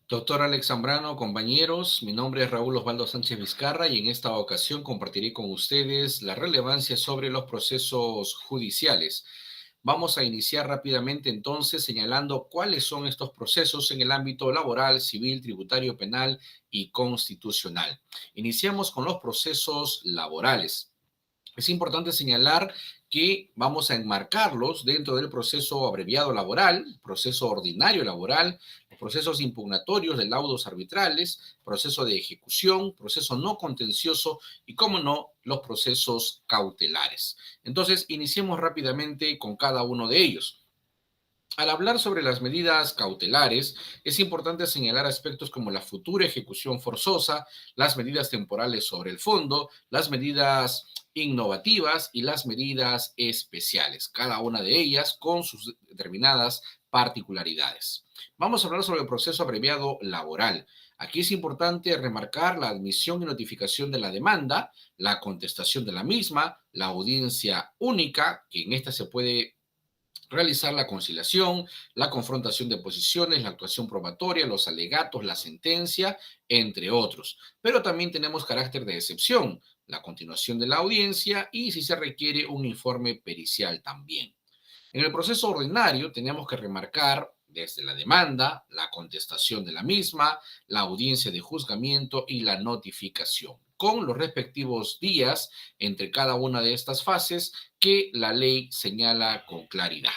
Doctor Alex Zambrano, compañeros, mi nombre es Raúl Osvaldo Sánchez Vizcarra y en esta ocasión compartiré con ustedes la relevancia sobre los procesos judiciales. Vamos a iniciar rápidamente entonces señalando cuáles son estos procesos en el ámbito laboral, civil, tributario, penal y constitucional. Iniciamos con los procesos laborales. Es importante señalar que vamos a enmarcarlos dentro del proceso abreviado laboral, proceso ordinario laboral, los procesos impugnatorios de laudos arbitrales, proceso de ejecución, proceso no contencioso y, como no, los procesos cautelares. Entonces, iniciemos rápidamente con cada uno de ellos. Al hablar sobre las medidas cautelares, es importante señalar aspectos como la futura ejecución forzosa, las medidas temporales sobre el fondo, las medidas innovativas y las medidas especiales, cada una de ellas con sus determinadas particularidades. Vamos a hablar sobre el proceso abreviado laboral. Aquí es importante remarcar la admisión y notificación de la demanda, la contestación de la misma, la audiencia única, que en esta se puede realizar la conciliación, la confrontación de posiciones, la actuación probatoria, los alegatos, la sentencia, entre otros. Pero también tenemos carácter de excepción, la continuación de la audiencia y, si se requiere, un informe pericial también. En el proceso ordinario tenemos que remarcar desde la demanda, la contestación de la misma, la audiencia de juzgamiento y la notificación, con los respectivos días entre cada una de estas fases que la ley señala con claridad.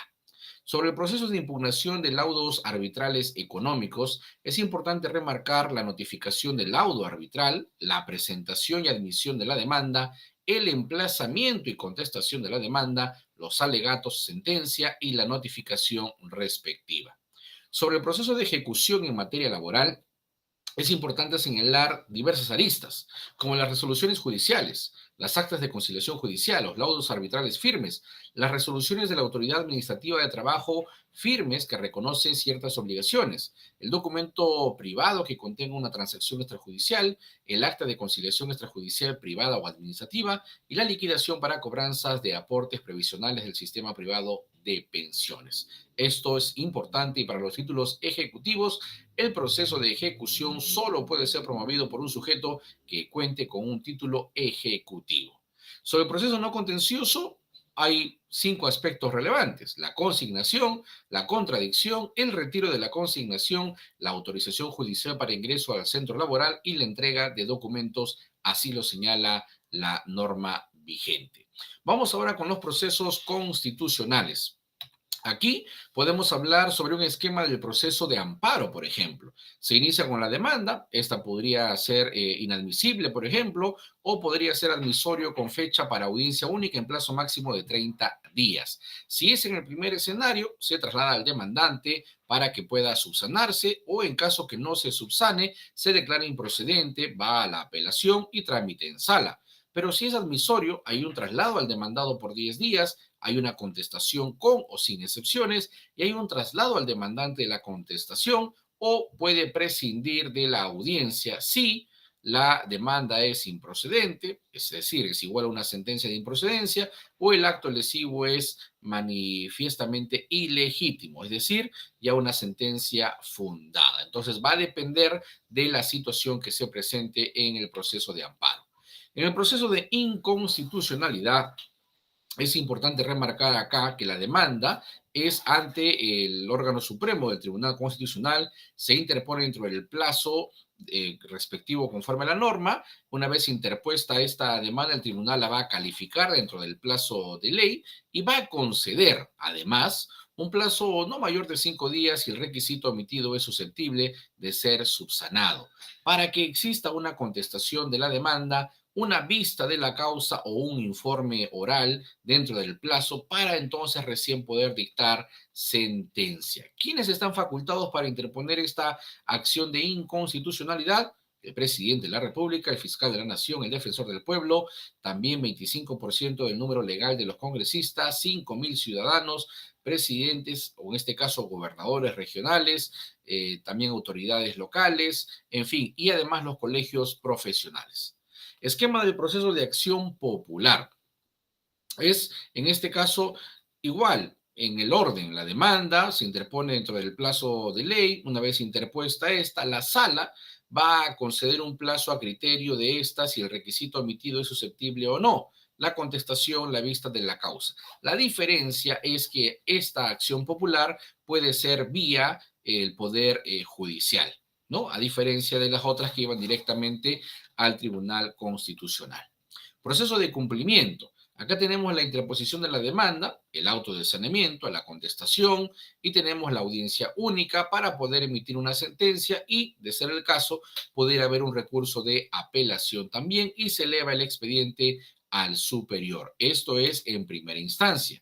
Sobre el proceso de impugnación de laudos arbitrales económicos, es importante remarcar la notificación del laudo arbitral, la presentación y admisión de la demanda, el emplazamiento y contestación de la demanda, los alegatos, sentencia y la notificación respectiva. Sobre el proceso de ejecución en materia laboral, es importante señalar diversas aristas, como las resoluciones judiciales, las actas de conciliación judicial, los laudos arbitrales firmes, las resoluciones de la Autoridad Administrativa de Trabajo firmes que reconocen ciertas obligaciones, el documento privado que contenga una transacción extrajudicial, el acta de conciliación extrajudicial privada o administrativa y la liquidación para cobranzas de aportes previsionales del sistema privado de pensiones. Esto es importante y para los títulos ejecutivos el proceso de ejecución solo puede ser promovido por un sujeto que cuente con un título ejecutivo. Sobre el proceso no contencioso, hay 5 aspectos relevantes: la consignación, la contradicción, el retiro de la consignación, la autorización judicial para ingreso al centro laboral y la entrega de documentos, así lo señala la norma vigente. Vamos ahora con los procesos constitucionales. Aquí podemos hablar sobre un esquema del proceso de amparo, por ejemplo. Se inicia con la demanda, esta podría ser inadmisible, por ejemplo, o podría ser admisorio con fecha para audiencia única en plazo máximo de 30 días. Si es en el primer escenario, se traslada al demandante para que pueda subsanarse o en caso que no se subsane, se declara improcedente, va a la apelación y trámite en sala. Pero si es admisorio, hay un traslado al demandado por 10 días, hay una contestación con o sin excepciones y hay un traslado al demandante de la contestación o puede prescindir de la audiencia si la demanda es improcedente, es decir, es igual a una sentencia de improcedencia, o el acto lesivo es manifiestamente ilegítimo, es decir, ya una sentencia fundada. Entonces va a depender de la situación que se presente en el proceso de amparo. En el proceso de inconstitucionalidad, es importante remarcar acá que la demanda es ante el órgano supremo del Tribunal Constitucional, se interpone dentro del plazo respectivo conforme a la norma. Una vez interpuesta esta demanda, el tribunal la va a calificar dentro del plazo de ley y va a conceder, además, un plazo no mayor de 5 días si el requisito omitido es susceptible de ser subsanado, para que exista una contestación de la demanda, una vista de la causa o un informe oral dentro del plazo para entonces recién poder dictar sentencia. ¿Quiénes están facultados para interponer esta acción de inconstitucionalidad? El presidente de la República, el fiscal de la Nación, el defensor del pueblo, también 25% del número legal de los congresistas, 5.000 ciudadanos, presidentes, o en este caso gobernadores regionales, también autoridades locales, en fin, y además los colegios profesionales. Esquema del proceso de acción popular. Es, en este caso, igual. en el orden. La demanda se interpone dentro del plazo de ley. Una vez interpuesta esta, la sala va a conceder un plazo a criterio de esta si el requisito omitido es susceptible o no. La contestación, la vista de la causa. La diferencia es que esta acción popular puede ser vía el poder judicial, ¿no? A diferencia de las otras que iban directamente al Tribunal Constitucional. Proceso de cumplimiento. Acá tenemos la interposición de la demanda, el auto de saneamiento, la contestación y tenemos la audiencia única para poder emitir una sentencia y, de ser el caso, poder haber un recurso de apelación también y se eleva el expediente al superior. Esto es en primera instancia.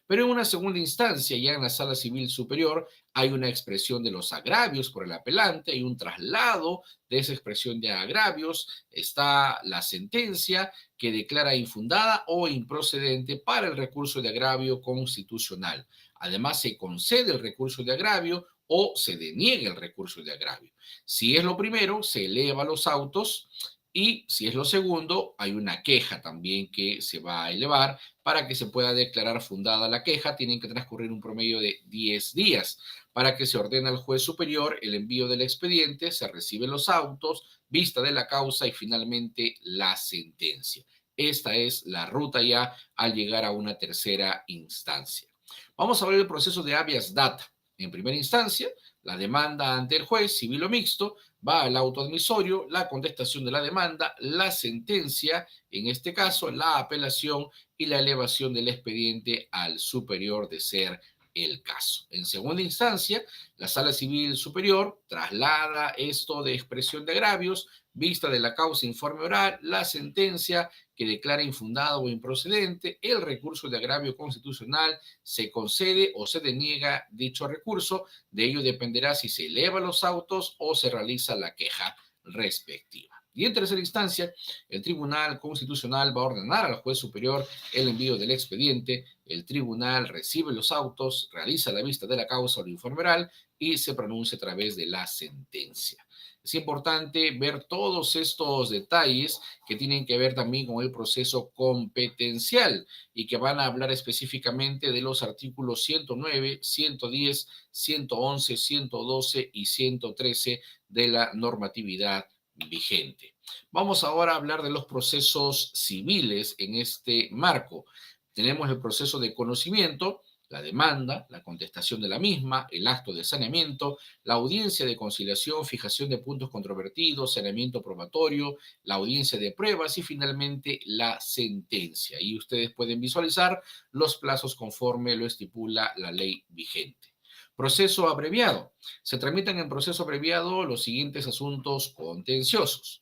Pero en una segunda instancia, ya en la sala civil superior, hay una expresión de los agravios por el apelante, hay un traslado de esa expresión de agravios, está la sentencia que declara infundada o improcedente para el recurso de agravio constitucional. Además, se concede el recurso de agravio o se deniega el recurso de agravio. Si es lo primero, se eleva los autos y si es lo segundo, hay una queja también que se va a elevar para que se pueda declarar fundada la queja. Tienen que transcurrir un promedio de 10 días para que se ordene al juez superior el envío del expediente, se reciben los autos, vista de la causa y finalmente la sentencia. Esta es la ruta ya al llegar a una tercera instancia. Vamos a ver el proceso de habeas data. En primera instancia, la demanda ante el juez civil o mixto va al auto admisorio, la contestación de la demanda, la sentencia, en este caso la apelación y la elevación del expediente al superior de ser el caso. En segunda instancia, la Sala Civil Superior traslada esto de expresión de agravios, vista de la causa, informe oral, la sentencia que declara infundado o improcedente, el recurso de agravio constitucional, se concede o se deniega dicho recurso. De ello dependerá si se eleva los autos o se realiza la queja respectiva. Y en tercera instancia, el Tribunal Constitucional va a ordenar al juez superior el envío del expediente. El tribunal recibe los autos, realiza la vista de la causa o el informe oral y se pronuncia a través de la sentencia. Es importante ver todos estos detalles que tienen que ver también con el proceso competencial y que van a hablar específicamente de los artículos 109, 110, 111, 112 y 113 de la normatividad vigente. Vamos ahora a hablar de los procesos civiles en este marco. Tenemos el proceso de conocimiento, la demanda, la contestación de la misma, el acto de saneamiento, la audiencia de conciliación, fijación de puntos controvertidos, saneamiento probatorio, la audiencia de pruebas y finalmente la sentencia. Y ustedes pueden visualizar los plazos conforme lo estipula la ley vigente. Proceso abreviado. Se tramitan en proceso abreviado los siguientes asuntos contenciosos.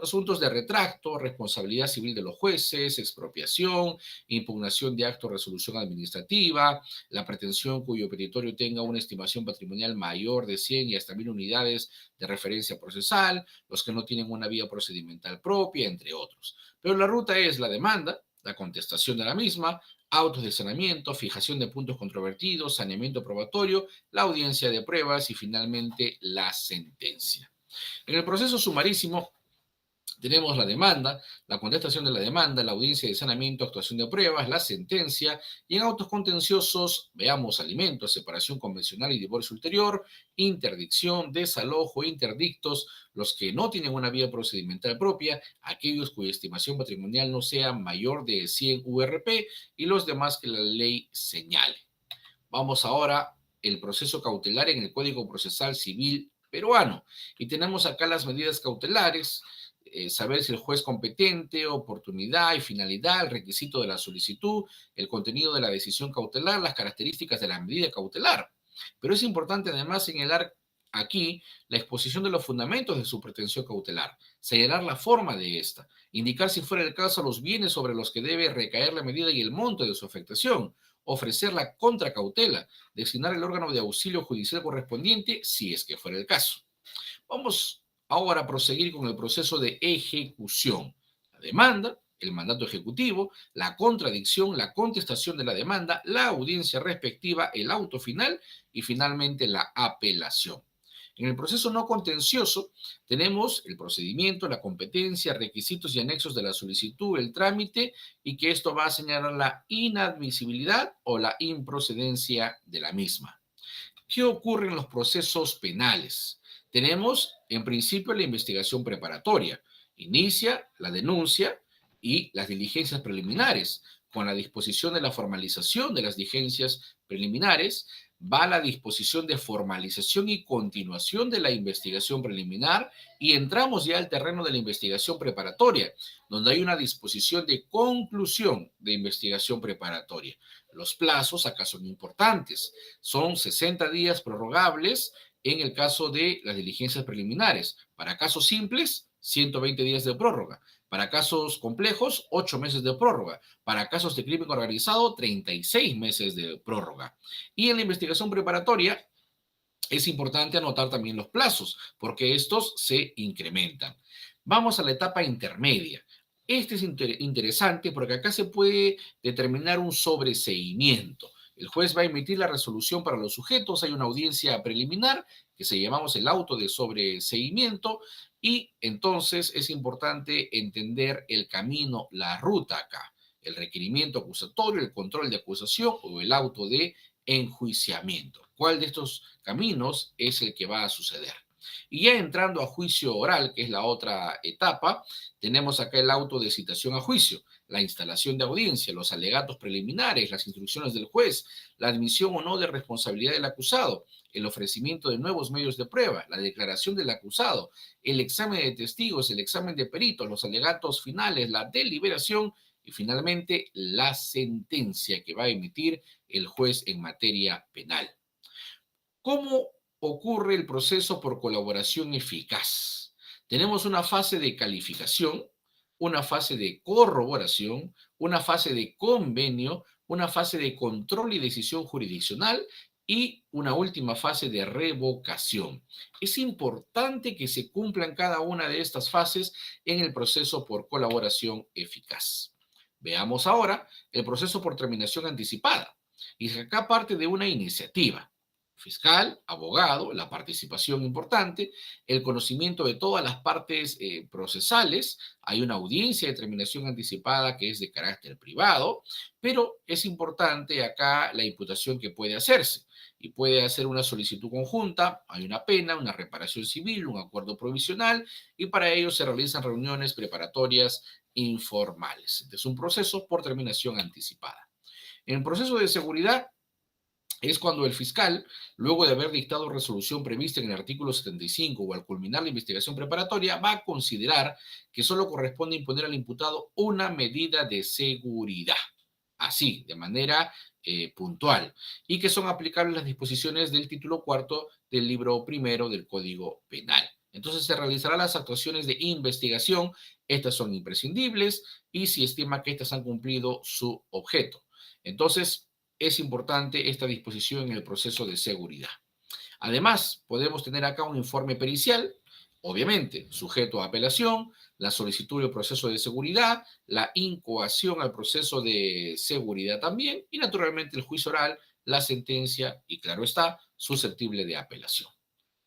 Asuntos de retracto, responsabilidad civil de los jueces, expropiación, impugnación de acto de resolución administrativa, la pretensión cuyo petitorio tenga una estimación patrimonial mayor de 100 y hasta 1000 unidades de referencia procesal, los que no tienen una vía procedimental propia, entre otros. Pero la ruta es la demanda, la contestación de la misma, autos de saneamiento, fijación de puntos controvertidos, saneamiento probatorio, la audiencia de pruebas y finalmente la sentencia. En el proceso sumarísimo tenemos la demanda, la contestación de la demanda, la audiencia de saneamiento, actuación de pruebas, la sentencia, y en autos contenciosos veamos alimentos, separación convencional y divorcio ulterior, interdicción, desalojo, interdictos, los que no tienen una vía procedimental propia, aquellos cuya estimación patrimonial no sea mayor de 100 URP y los demás que la ley señale. Vamos ahora el proceso cautelar en el Código Procesal Civil peruano. Y tenemos acá las medidas cautelares, saber si el juez competente, oportunidad y finalidad, el requisito de la solicitud, el contenido de la decisión cautelar, las características de la medida cautelar. Pero es importante además señalar aquí la exposición de los fundamentos de su pretensión cautelar, señalar la forma de esta, indicar si fuera el caso los bienes sobre los que debe recaer la medida y el monto de su afectación, ofrecer la contracautela, designar el órgano de auxilio judicial correspondiente si es que fuera el caso. Vamos ahora a proseguir con el proceso de ejecución. La demanda, el mandato ejecutivo, la contradicción, la contestación de la demanda, la audiencia respectiva, el auto final y finalmente la apelación. En el proceso no contencioso tenemos el procedimiento, la competencia, requisitos y anexos de la solicitud, el trámite y que esto va a señalar la inadmisibilidad o la improcedencia de la misma. ¿Qué ocurre en los procesos penales? Tenemos, en principio, la investigación preparatoria. Inicia la denuncia y las diligencias preliminares. Con la disposición de la formalización de las diligencias preliminares, va la disposición de formalización y continuación de la investigación preliminar y entramos ya al terreno de la investigación preparatoria, donde hay una disposición de conclusión de investigación preparatoria. Los plazos acá son importantes. Son 60 días prorrogables en el caso de las diligencias preliminares. Para casos simples, 120 días de prórroga. Para casos complejos, 8 meses de prórroga. Para casos de crimen organizado, 36 meses de prórroga. Y en la investigación preparatoria, es importante anotar también los plazos, porque estos se incrementan. Vamos a la etapa intermedia. Este es interesante porque acá se puede determinar un sobreseimiento. El juez va a emitir la resolución para los sujetos, hay una audiencia preliminar que se llamamos el auto de sobreseimiento y entonces es importante entender el camino, la ruta acá, el requerimiento acusatorio, el control de acusación o el auto de enjuiciamiento. ¿Cuál de estos caminos es el que va a suceder? Y ya entrando a juicio oral, que es la otra etapa, tenemos acá el auto de citación a juicio, la instalación de audiencia, los alegatos preliminares, las instrucciones del juez, la admisión o no de responsabilidad del acusado, el ofrecimiento de nuevos medios de prueba, la declaración del acusado, el examen de testigos, el examen de peritos, los alegatos finales, la deliberación y finalmente la sentencia que va a emitir el juez en materia penal. ¿Cómo ocurre el proceso por colaboración eficaz? Tenemos una fase de calificación, una fase de corroboración, una fase de convenio, una fase de control y decisión jurisdiccional y una última fase de revocación. Es importante que se cumplan cada una de estas fases en el proceso por colaboración eficaz. Veamos ahora el proceso por terminación anticipada. Y acá parte de una iniciativa fiscal, abogado, la participación importante, el conocimiento de todas las partes procesales, hay una audiencia de terminación anticipada que es de carácter privado, pero es importante acá la imputación que puede hacerse y puede hacer una solicitud conjunta, hay una pena, una reparación civil, un acuerdo provisional y para ello se realizan reuniones preparatorias informales. Es un proceso por terminación anticipada. En el proceso de seguridad, es cuando el fiscal, luego de haber dictado resolución prevista en el artículo 75 o al culminar la investigación preparatoria, va a considerar que solo corresponde imponer al imputado una medida de seguridad, así, de manera puntual, y que son aplicables las disposiciones del título cuarto del libro primero del Código Penal. Entonces se realizarán las actuaciones de investigación, estas son imprescindibles y si estima que estas han cumplido su objeto. Entonces, es importante esta disposición en el proceso de seguridad. Además, podemos tener acá un informe pericial, obviamente, sujeto a apelación, la solicitud del proceso de seguridad, la incoación al proceso de seguridad también, y naturalmente el juicio oral, la sentencia y, claro está, susceptible de apelación.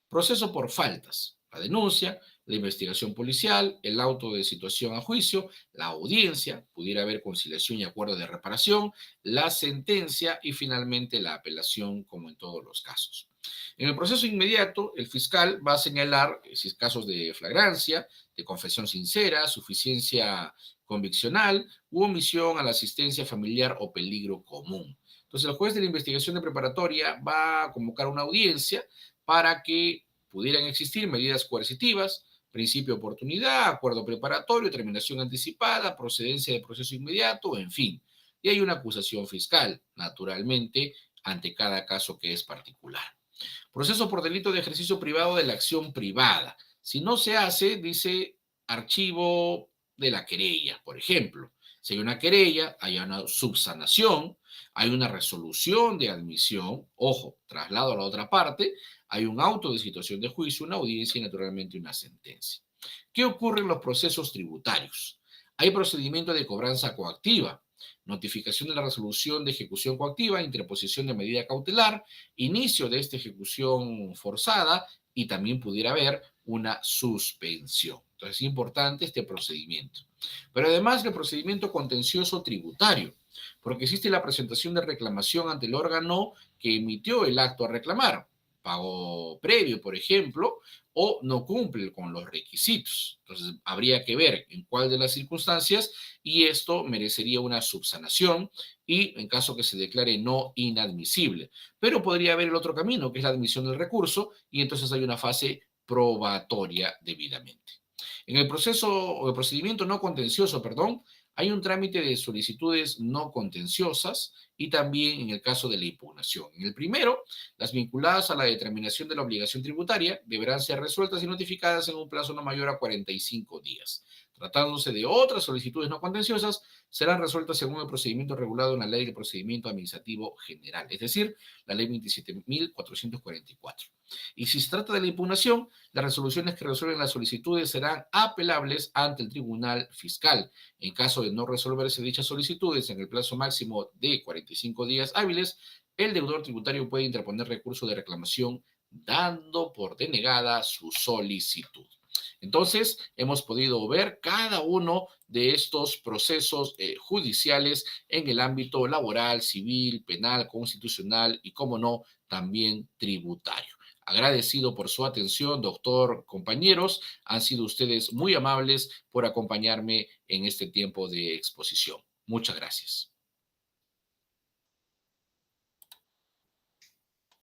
Proceso por faltas, la denuncia, la investigación policial, el auto de situación a juicio, la audiencia, pudiera haber conciliación y acuerdo de reparación, la sentencia y finalmente la apelación, como en todos los casos. En el proceso inmediato, el fiscal va a señalar si es casos de flagrancia, de confesión sincera, suficiencia conviccional u omisión a la asistencia familiar o peligro común. Entonces, el juez de la investigación de preparatoria va a convocar una audiencia para que pudieran existir medidas coercitivas, principio de oportunidad, acuerdo preparatorio, terminación anticipada, procedencia de proceso inmediato, en fin. Y hay una acusación fiscal, naturalmente, ante cada caso que es particular. Proceso por delito de ejercicio privado de la acción privada. Si no se hace, dice archivo de la querella, por ejemplo. Si hay una querella, hay una subsanación, hay una resolución de admisión, ojo, traslado a la otra parte, hay un auto de situación de juicio, una audiencia y naturalmente una sentencia. ¿Qué ocurre en los procesos tributarios? Hay procedimiento de cobranza coactiva, notificación de la resolución de ejecución coactiva, interposición de medida cautelar, inicio de esta ejecución forzada y también pudiera haber una suspensión. Entonces es importante este procedimiento. Pero además el procedimiento contencioso tributario, porque existe la presentación de reclamación ante el órgano que emitió el acto a reclamar, pago previo, por ejemplo, o no cumple con los requisitos. Entonces, habría que ver en cuál de las circunstancias y esto merecería una subsanación y en caso que se declare no inadmisible. Pero podría haber el otro camino, que es la admisión del recurso, y entonces hay una fase probatoria debidamente. En el proceso o el procedimiento no contencioso, perdón, hay un trámite de solicitudes no contenciosas y también en el caso de la impugnación. En el primero, las vinculadas a la determinación de la obligación tributaria deberán ser resueltas y notificadas en un plazo no mayor a 45 días. Tratándose de otras solicitudes no contenciosas, serán resueltas según el procedimiento regulado en la Ley de Procedimiento Administrativo General, es decir, la Ley 27.444. Y si se trata de la impugnación, las resoluciones que resuelven las solicitudes serán apelables ante el Tribunal Fiscal. En caso de no resolverse dichas solicitudes en el plazo máximo de 45 días hábiles, el deudor tributario puede interponer recurso de reclamación dando por denegada su solicitud. Entonces, hemos podido ver cada uno de estos procesos judiciales en el ámbito laboral, civil, penal, constitucional y, como no, también tributario. Agradecido por su atención, doctor, compañeros. Han sido ustedes muy amables por acompañarme en este tiempo de exposición. Muchas gracias.